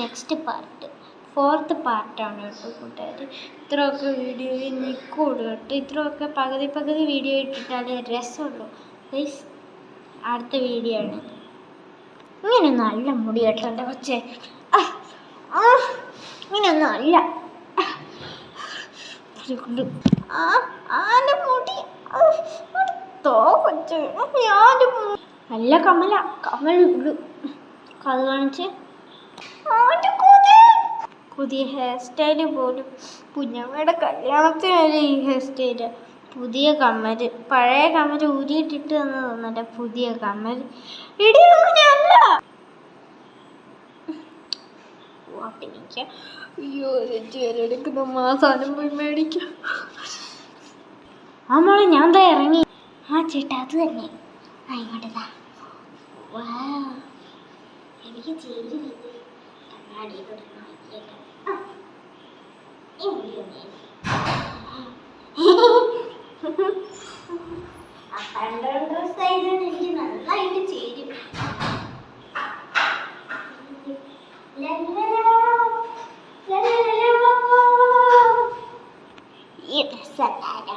Next part 4th പാർട്ടാണ് കേട്ടോ കൂട്ടുകാർ. ഇത്രയൊക്കെ വീഡിയോയിൽ നിൽക്കുള്ളൂ കേട്ടോ. ഇത്രയൊക്കെ പകുതി വീഡിയോ ഇട്ടിട്ടാലേ രസമുള്ളൂ ഗൈസ്. അടുത്ത വീഡിയോ ആണ്. ഇങ്ങനെ നല്ല മുടി കേട്ടോ എൻ്റെ കൊച്ചേ. ഇങ്ങനെയൊന്നും അല്ല ആൻ്റെ മുടി നല്ല കമൽ ഉള്ളു. അത് കാണിച്ച് പുതിയ ഹെയർ സ്റ്റൈല് പോലും കുഞ്ഞമ്മയുടെ കല്യാണത്തിന് വരെ ഈ ഹെയർ സ്റ്റൈല്. പുതിയ കമ്മൽ, പഴയ കമ്മൽ ഊരിയിട്ടിട്ട് എന്ന് തോന്നണ്ട, പുതിയ കമ്മൽ. ഇടി അങ്ങനെയല്ല. അയ്യോ എടുക്കുന്ന മാസാനം പോയി മേടിക്കാം. മോളെ ഞാൻ ദാ ഇറങ്ങി. ചേട്ടാ അത് തന്നെ. ഇങ്ങോട്ടാ. എനിക്ക് ചേരുന്നില്ല. കണ്ണാടി എനിക്ക് നന്നായിട്ട് ചേരും. ഈ ഡ്രസ്സല്ലാതെ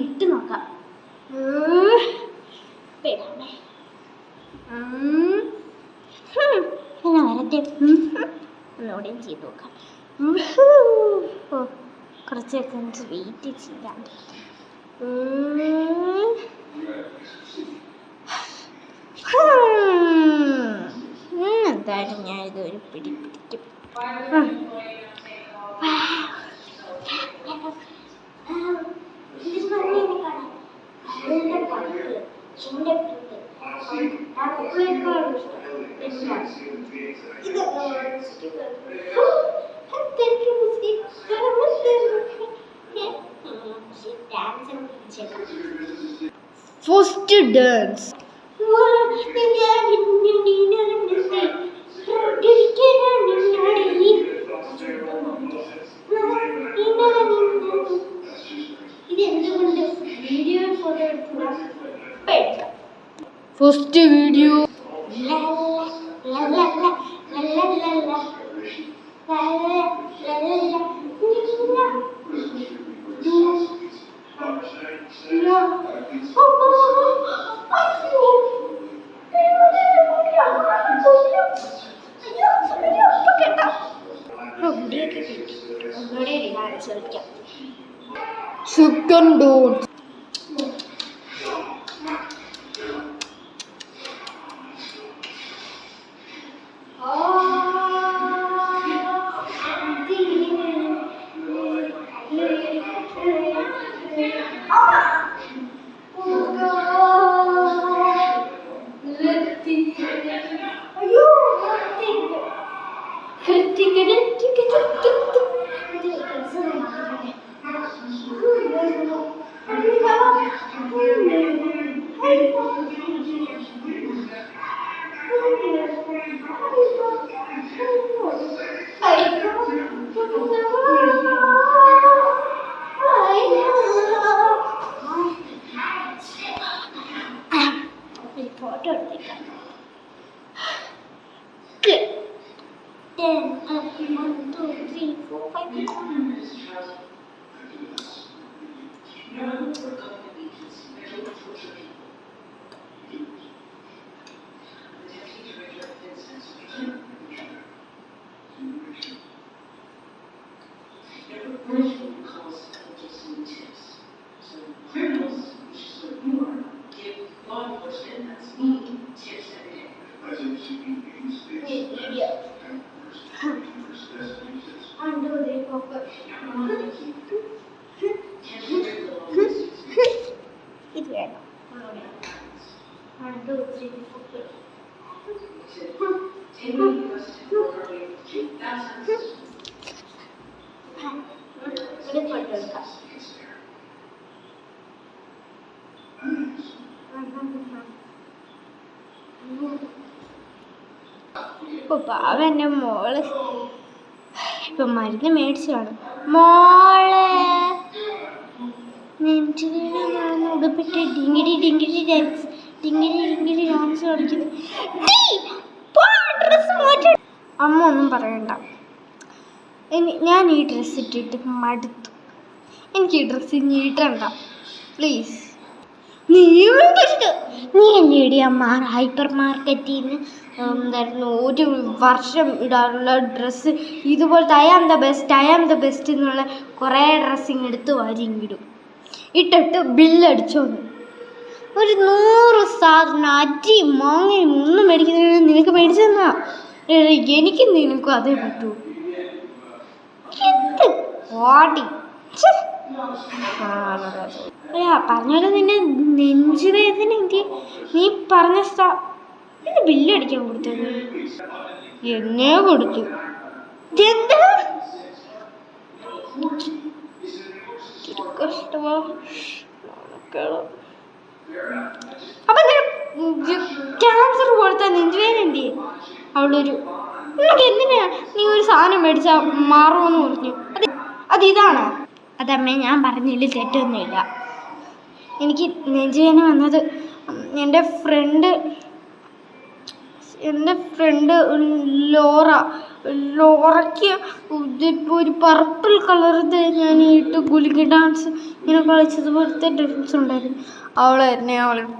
ഇട്ട് നോക്കാം. വരട്ടെ, ഒന്നുകൂടെയും ചെയ്ത് നോക്കാം. കുറച്ചൊക്കെ വെയിറ്റ് ചെയ്യാം. എന്തായാലും ഞാൻ ഇതൊരു പിടിക്കും. First dance. First video. Chicken dogs. Foto എടുത്തേക്കാം. 10 1 2 3 4 5 ഇത് വേണം. 1 2 3 4 ഇവിടെ ഫോട്ടോ എടുക്കാം. പാവ എൻ്റെ മോള് ഇപ്പം മരുന്ന് മേടിച്ചു കാണും. മോളെ ഉടുപ്പിട്ട് ഡിങ്കിടി ഡിങ്കിടി ഡാൻസ് കളിക്കുന്നു. അമ്മ ഒന്നും പറയണ്ട. ഞാൻ ഈ ഡ്രസ്സ് ഇട്ടിട്ട് മടുത്തു. എനിക്ക് ഈ ഡ്രസ്സ് ഇനി ഇടണ്ട പ്ലീസ്. നീ എന്നെ ഇടി അമ്മ ഹൈപ്പർ മാർക്കറ്റിൽ നിന്ന് എന്തായിരുന്നു 1 വർഷം ഇടാനുള്ള ഡ്രസ്സ് ഇതുപോലത്തെ ഐ ആം ദ ബെസ്റ്റ് എന്നുള്ള കുറേ ഡ്രസ്സിങ് എടുത്ത് വാരിങ്ങിടും. ഇട്ടിട്ട് ബില്ലടിച്ചോന്ന് ഒരു 100 സാധനം അരി മാങ്ങയും ഒന്നും മേടിക്കുന്നതിന് നിനക്ക് മേടിച്ചു തന്നാ എനിക്ക് നിനക്കും അതേ പറ്റൂ. എന്ത് ഓടി പറഞ്ഞാലും നിന്റെ നെഞ്ചുവേദന എന്ത് നീ പറഞ്ഞ ബില്ലടിക്കാൻ കൊടുത്തത് എന്നെ കൊടുത്തു. എന്താ കഷ്ടമാ. അപ്പൊ ക്യാൻസർ പോലത്തെ നെഞ്ചുവേദന എന്ത് അവളൊരു എന്തിനാ നീ ഒരു സാധനം മേടിച്ചാ മാറുമെന്ന് പറഞ്ഞു. അതിതാണോ? അതമ്മേ ഞാൻ പറഞ്ഞതിൽ തെറ്റൊന്നുമില്ല. എനിക്ക് നെഞ്ചുവേദന വന്നത് എൻ്റെ ഫ്രണ്ട് ലോറയ്ക്ക് ഒരു പർപ്പിൾ കളറിൻ്റെ ഞാൻ ഇട്ട് ഗുലിക ഡാൻസ് ഇങ്ങനെ കളിച്ചതുപോലത്തെ ഡാൻസ് ഉണ്ടായിരുന്നു. അവൾ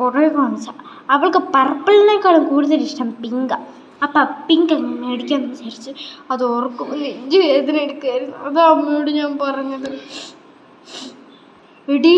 കുറേ കാണിച്ച അവൾക്ക് പർപ്പിളിനേക്കാളും കൂടുതൽ ഇഷ്ടം പിങ്കാണ്. അപ്പം പിങ്ക് അങ്ങ് മേടിക്കാമെന്ന് വിചാരിച്ച് അത് ഓർക്കുമ്പോൾ നെഞ്ച് വേദന എടുക്കുമായിരുന്നു. അതാ അമ്മയോട് ഞാൻ പറഞ്ഞത്. എടീ